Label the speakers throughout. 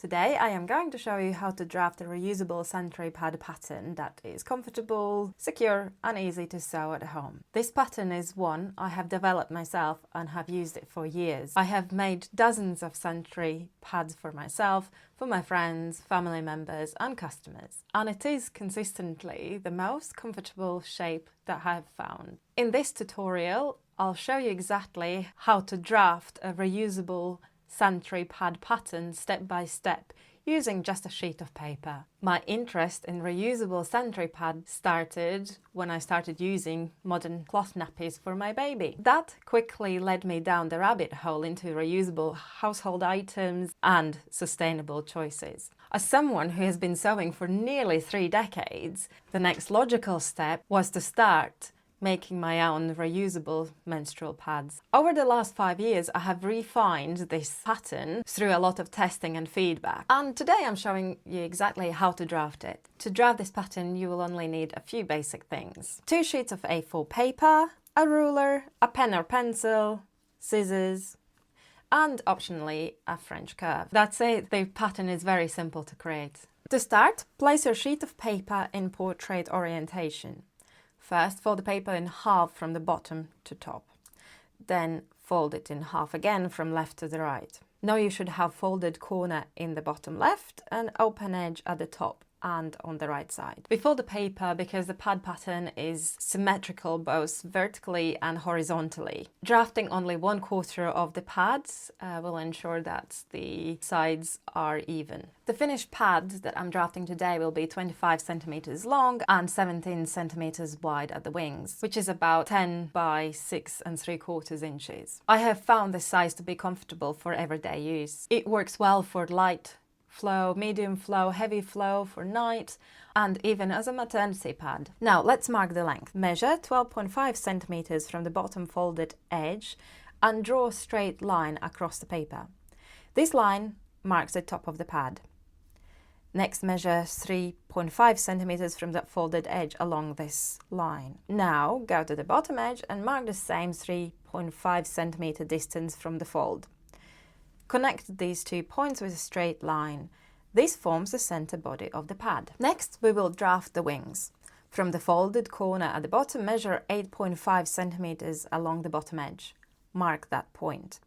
Speaker 1: Today I am going to show you how to draft a reusable sanitary pad pattern that is comfortable, secure and easy to sew at home. This pattern is one I have developed myself and have used it for years. I have made dozens of sanitary pads for myself, for my friends, family members and customers. And it is consistently the most comfortable shape that I have found. In this tutorial I'll show you exactly how to draft a reusable sanitary pad pattern step by step using just a sheet of paper. My interest in reusable sanitary pads started when I started using modern cloth nappies for my baby. That quickly led me down the rabbit hole into reusable household items and sustainable choices. As someone who has been sewing for nearly 3 decades, the next logical step was to start making my own reusable menstrual pads. Over the last 5 years, I have refined this pattern through a lot of testing and feedback. And today I'm showing you exactly how to draft it. To draft this pattern, you will only need a few basic things. 2 sheets of A4 paper, a ruler, a pen or pencil, scissors, and optionally a French curve. That's it, the pattern is very simple to create. To start, place your sheet of paper in portrait orientation. First, fold the paper in half from the bottom to top. Then fold it in half again from left to the right. Now you should have folded corner in the bottom left and open edge at the top and on the right side. We fold the paper because the pad pattern is symmetrical both vertically and horizontally. Drafting only 1/4 of the pads will ensure that the sides are even. The finished pad that I'm drafting today will be 25 centimeters long and 17 centimeters wide at the wings, which is about 10 by 6¾ inches. I have found this size to be comfortable for everyday use. It works well for light flow, medium flow, heavy flow, for night, and even as a maternity pad. Now let's mark the length. Measure 12.5 centimeters from the bottom folded edge and draw a straight line across the paper. This line marks the top of the pad. Next, measure 3.5 centimeters from the folded edge along this line. Now go to the bottom edge and mark the same 3.5 centimeter distance from the fold. Connect these 2 points with a straight line. This forms the center body of the pad. Next, we will draft the wings. From the folded corner at the bottom, measure 8.5 centimeters along the bottom edge. Mark that point.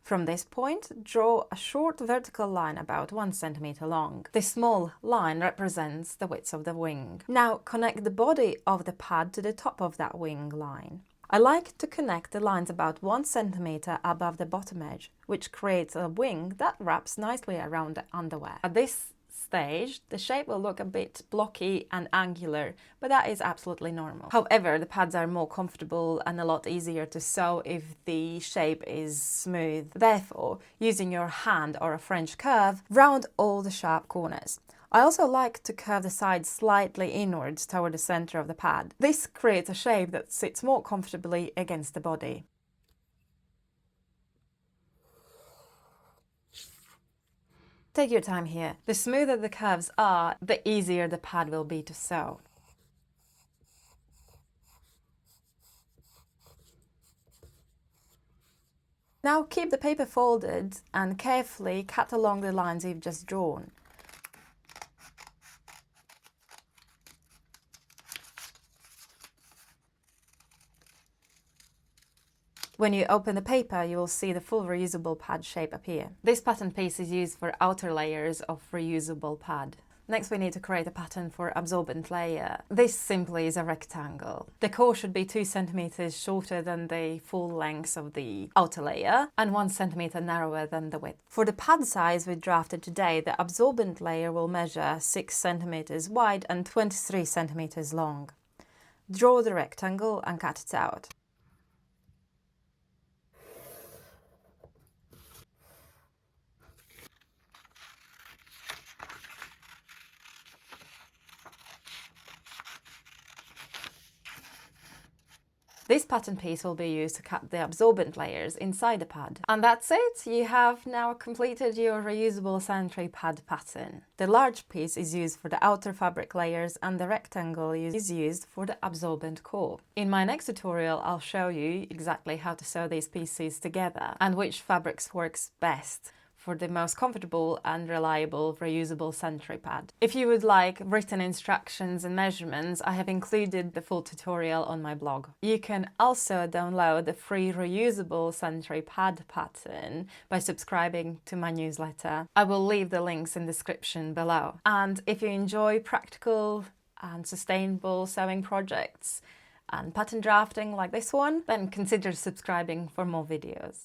Speaker 1: From this point, draw a short vertical line about 1 centimeter long. This small line represents the width of the wing. Now connect the body of the pad to the top of that wing line. I like to connect the lines about 1 centimeter above the bottom edge, which creates a wing that wraps nicely around the underwear. At this stage, the shape will look a bit blocky and angular, but that is absolutely normal. However, the pads are more comfortable and a lot easier to sew if the shape is smooth. Therefore, using your hand or a French curve, round all the sharp corners. I also like to curve the sides slightly inwards toward the center of the pad. This creates a shape that sits more comfortably against the body. Take your time here. The smoother the curves are, the easier the pad will be to sew. Now keep the paper folded and carefully cut along the lines you've just drawn. When you open the paper, you will see the full reusable pad shape appear. This pattern piece is used for outer layers of reusable pad. Next, we need to create a pattern for absorbent layer. This simply is a rectangle. The core should be 2 centimeters shorter than the full length of the outer layer and 1 centimeter narrower than the width. For the pad size we drafted today, the absorbent layer will measure 6 centimeters wide and 23 centimeters long. Draw the rectangle and cut it out. This pattern piece will be used to cut the absorbent layers inside the pad. And that's it! You have now completed your reusable sanitary pad pattern. The large piece is used for the outer fabric layers and the rectangle is used for the absorbent core. In my next tutorial, I'll show you exactly how to sew these pieces together and which fabrics works best for the most comfortable and reliable reusable sanitary pad. If you would like written instructions and measurements, I have included the full tutorial on my blog. You can also download the free reusable sanitary pad pattern by subscribing to my newsletter. I will leave the links in the description below. And if you enjoy practical and sustainable sewing projects and pattern drafting like this one, then consider subscribing for more videos.